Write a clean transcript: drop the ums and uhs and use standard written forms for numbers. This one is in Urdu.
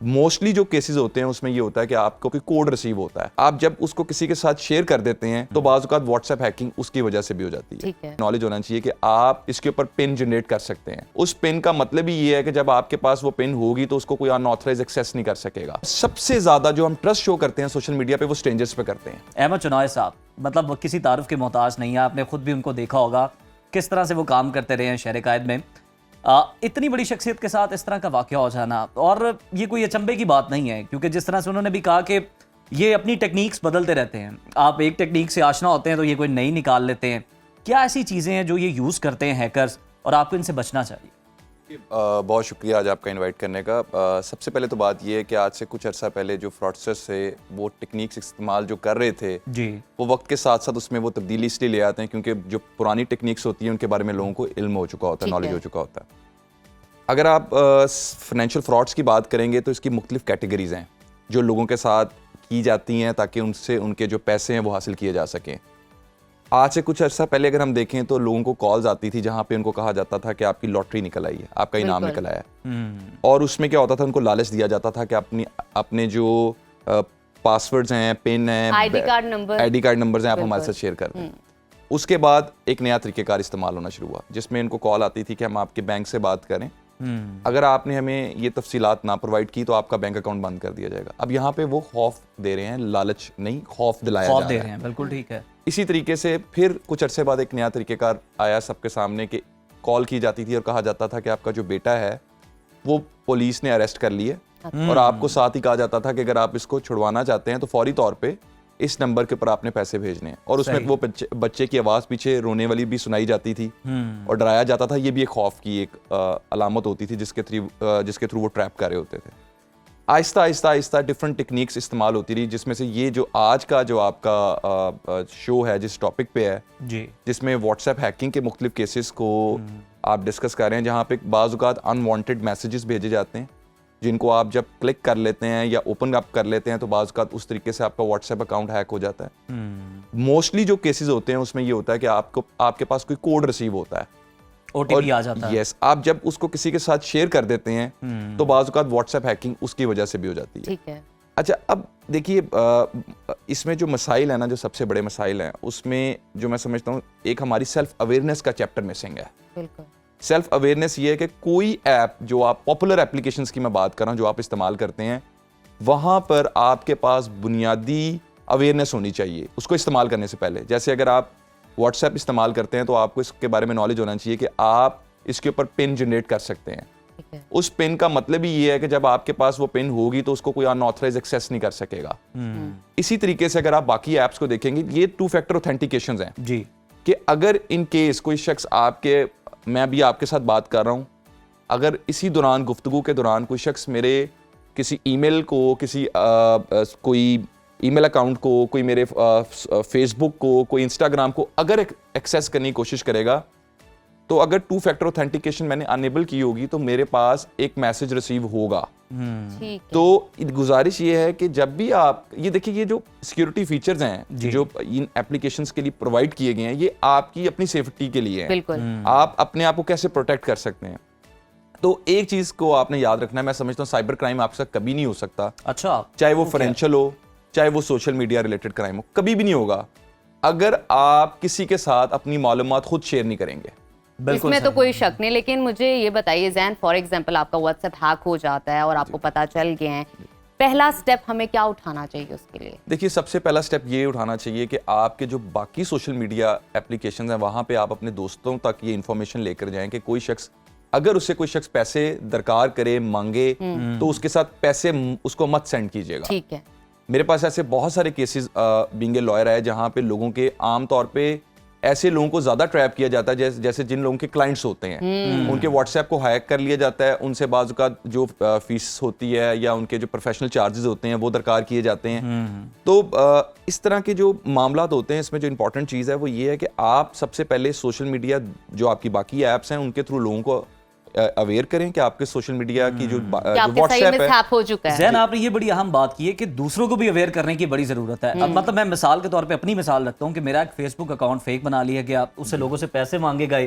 موسٹلی جو کیسز ہوتے ہیں اس میں یہ ہوتا ہے کہ آپ کو کوئی کوڈ ریسیو ہوتا ہے, آپ جب اس کو کسی کے ساتھ شیئر کر دیتے ہیں تو بعض اوقات واٹس ایپ ہیکنگ اس کی وجہ سے بھی ہو جاتی ہے. نالج ہونا چاہیے کہ آپ اس کے اوپر پن جنریٹ کر سکتے ہیں. اس پن کا مطلب ہی یہ ہے کہ جب آپ کے پاس وہ پن ہوگی تو اس کو کوئی ان آتھرائز ایکسیس نہیں کر سکے گا. سب سے زیادہ جو ہم ٹرسٹ شو کرتے ہیں سوشل میڈیا پہ وہ اسٹرینجرز پہ کرتے ہیں. احمد چنوائے صاحب مطلب کسی تعارف کے محتاج نہیں ہے, آپ نے خود بھی ان کو دیکھا ہوگا کس طرح سے وہ کام کرتے رہے ہیں شہر قائد میں. اتنی بڑی شخصیت کے ساتھ اس طرح کا واقعہ ہو جانا, اور یہ کوئی اچنبے کی بات نہیں ہے کیونکہ جس طرح سے انہوں نے بھی کہا کہ یہ اپنی ٹیکنیکس بدلتے رہتے ہیں. آپ ایک ٹیکنیک سے آشنا ہوتے ہیں تو یہ کوئی نئی نکال لیتے ہیں. کیا ایسی چیزیں ہیں جو یہ یوز کرتے ہیں ہیکرز اور آپ کو ان سے بچنا چاہیے؟ بہت شکریہ آج آپ کا انوائٹ کرنے کا. سب سے پہلے تو بات یہ ہے کہ آج سے کچھ عرصہ پہلے جو فراڈسٹرز تھے وہ ٹیکنیکس استعمال جو کر رہے تھے جی وہ وقت کے ساتھ ساتھ اس میں وہ تبدیلی اس لیے لے آتے ہیں کیونکہ جو پرانی ٹیکنیکس ہوتی ہیں ان کے بارے میں لوگوں کو علم ہو چکا ہوتا ہے, نالج ہو چکا ہوتا ہے. اگر آپ فائنینشیل فراڈس کی بات کریں گے تو اس کی مختلف کیٹیگریز ہیں جو لوگوں کے ساتھ کی جاتی ہیں تاکہ ان سے ان کے جو پیسے ہیں وہ حاصل کیے جا سکیں. آج سے کچھ عرصہ پہلے اگر ہم دیکھیں تو لوگوں کو کالز آتی تھی جہاں پہ ان کو کہا جاتا تھا کہ آپ کی لاٹری نکل آئی ہے, آپ کا انعام نکل آیا ہے, اور اس میں کیا ہوتا تھا ان کو لالچ دیا جاتا تھا کہ اپنے جو پاسورڈز ہیں, پن ہیں, آئی ڈی کارڈ نمبرز ہیں, آپ ہمارے ساتھ شیئر کر دیں. اس کے بعد ایک نیا طریقہ کار استعمال ہونا شروع ہوا جس میں ان کو کال آتی تھی کہ ہم آپ کے بینک سے بات کریں, اگر آپ نے ہمیں یہ تفصیلات نہ پرووائڈ کی تو آپ کا بینک اکاؤنٹ بند کر دیا جائے گا. اب یہاں پہ وہ خوف دے رہے ہیں, لالچ نہیں, خوف دلایا جا رہا ہے. بالکل ٹھیک ہے. اسی طریقے سے پھر کچھ عرصے بعد ایک نیا طریقہ کار آیا سب کے سامنے کہ کال کی جاتی تھی اور کہا جاتا تھا کہ آپ کا جو بیٹا ہے وہ پولیس نے اریسٹ کر لی ہے, اور آپ کو ساتھ ہی کہا جاتا تھا کہ اگر آپ اس کو چھڑوانا چاہتے ہیں تو فوری طور پہ اس نمبر کے اوپر آپ نے پیسے بھیجنے ہیں. اور اس میں وہ بچے کی آواز پیچھے رونے والی بھی سنائی جاتی تھی اور ڈرایا جاتا تھا. یہ بھی ایک خوف کی ایک علامت ہوتی تھی جس کے تھرو وہ ٹریپ کر رہے ہوتے تھے. آہستہ آہستہ آہستہ ڈفرنٹ ٹیکنیکس استعمال ہوتی رہی جس میں سے یہ جو آج کا جو آپ کا شو ہے جس ٹاپک پہ ہے جی, جس میں واٹس ایپ ہیکنگ کے مختلف کیسز کو آپ ڈسکس کر رہے ہیں, جہاں پہ بعض اوقات انوانٹیڈ میسیجز بھیجے جاتے ہیں جن کو آپ جب کلک کر لیتے ہیں یا اوپن اپ کر لیتے ہیں تو بعض اوقات اس طریقے سے آپ کا واٹس ایپ اکاؤنٹ ہیک ہو جاتا ہے. موسٹلی جو کیسز ہوتے ہیں اس میں یہ ہوتا ہے کہ آپ کے پاس کوئی کوڈ ریسیو ہوتا ہے, او ٹی پی آ جاتا ہے. یس, آپ جب اس کو کسی کے ساتھ شیئر کر دیتے ہیں تو بعض اوقات واٹس ایپ ہیکنگ اس کی وجہ سے بھی ہو جاتی ہے. ٹھیک ہے. اچھا, اب دیکھیے اس میں جو مسائل ہیں نا, جو سب سے بڑے مسائل ہیں اس میں جو میں سمجھتا ہوں ایک ہماری سیلف اویئرنیس کا چیپٹر مسنگ ہے. بالکل. سیلف اویئرنیس یہ ہے کہ کوئی ایپ جو آپ پاپولر اپلیکیشنز کی میں بات کر رہا ہوں جو آپ استعمال کرتے ہیں وہاں پر آپ کے پاس بنیادی اویئرنیس ہونی چاہیے اس کو استعمال کرنے سے پہلے. جیسے اگر آپ واٹس ایپ استعمال کرتے ہیں تو آپ کو اس کے بارے میں نالج ہونا چاہیے کہ آپ اس کے اوپر پن جنریٹ کر سکتے ہیں. اس پن کا مطلب ہی یہ ہے کہ جب آپ کے پاس وہ پن ہوگی تو اس کو کوئی ان آتھرائز ایکسیس نہیں کر سکے گا. اسی طریقے سے اگر آپ باقی ایپس کو دیکھیں گے یہ 2 فیکٹر اوتھینٹیکیشنز ہیں جی, کہ اگر ان کیس کوئی شخص میں ابھی آپ کے ساتھ بات کر رہا ہوں, اگر اسی دوران گفتگو کے دوران کوئی شخص میرے کسی ای میل کو, کوئی ای میل اکاؤنٹ کو, کوئی میرے فیس بک کو, کوئی انسٹاگرام کو اگر ایکسیس کرنے کی کوشش کرے گا تو اگر 2 فیکٹر اوتھینٹیکیشن میں نے انیبل کی ہوگی تو میرے پاس ایک میسج ریسیو ہوگا. تو گزارش یہ ہے کہ جب بھی آپ یہ دیکھیں یہ جو سیکیورٹی فیچرز ہیں جو ان اپلیکیشنز کے لیے پرووائڈ کیے گئے ہیں یہ آپ کی اپنی سیفٹی کے لیے ہیں. آپ اپنے آپ کو کیسے پروٹیکٹ کر سکتے ہیں. تو ایک چیز کو آپ نے یاد رکھنا ہے, میں سمجھتا ہوں سائبر کرائم آپ کے ساتھ کبھی نہیں ہو سکتا. اچھا, چاہے وہ فائنینشیل ہو چاہے وہ سوشل میڈیا ریلیٹڈ کرائم ہو, کبھی بھی نہیں ہوگا اگر آپ کسی کے ساتھ اپنی معلومات خود شیئر نہیں کریں گے. اس میں تو کوئی شک نہیں. لیکن مجھے یہ بتائیے زین, فار ایگزامپل آپ کا واٹس ایپ ہیک ہو جاتا ہے اور آپ کو پتا چل گئے ہیں, پہلا سٹیپ ہمیں کیا اٹھانا چاہیے اس کے لیے؟ دیکھیے سب سے پہلا سٹیپ یہ اٹھانا چاہیے کہ آپ کے جو باقی سوشل میڈیا اپلیکیشنز ہیں وہاں پہ آپ اپنے دوستوں تک یہ انفارمیشن لے کر جائیں کہ کوئی شخص اگر اس سے کوئی شخص پیسے درکار کرے, مانگے تو اس کے ساتھ پیسے اس کو مت سینڈ کیجیے گا. ٹھیک ہے. میرے پاس ایسے بہت سارے کیسز بینگ اے لائر ہے جہاں پہ لوگوں کے عام طور پہ ایسے لوگوں کو زیادہ ٹریپ کیا جاتا ہے جیسے جن لوگوں کے کلائنٹس ہوتے ہیں ان کے واٹس ایپ کو ہیک کر لیا جاتا ہے, ان سے بعض اوقات جو فیس ہوتی ہے یا ان کے جو پروفیشنل چارجز ہوتے ہیں وہ درکار کیے جاتے ہیں. تو اس طرح کے جو معاملات ہوتے ہیں اس میں جو امپورٹنٹ چیز ہے وہ یہ ہے کہ آپ سب سے پہلے سوشل میڈیا جو آپ کی باقی ایپس ہیں ان کے تھرو لوگوں کو اویئر کریں کہ آپ کے سوشل میڈیا کی جو واٹس ایپ ہے. زین آپ نے یہ بڑی اہم بات کی ہے کہ دوسروں کو بھی اویئر کرنے کی بڑی ضرورت ہے. اب مطلب میں مثال کے طور پہ اپنی مثال رکھتا ہوں کہ میرا ایک فیس بک اکاؤنٹ فیک بنا لیا گیا, اس سے لوگوں سے پیسے مانگے گئے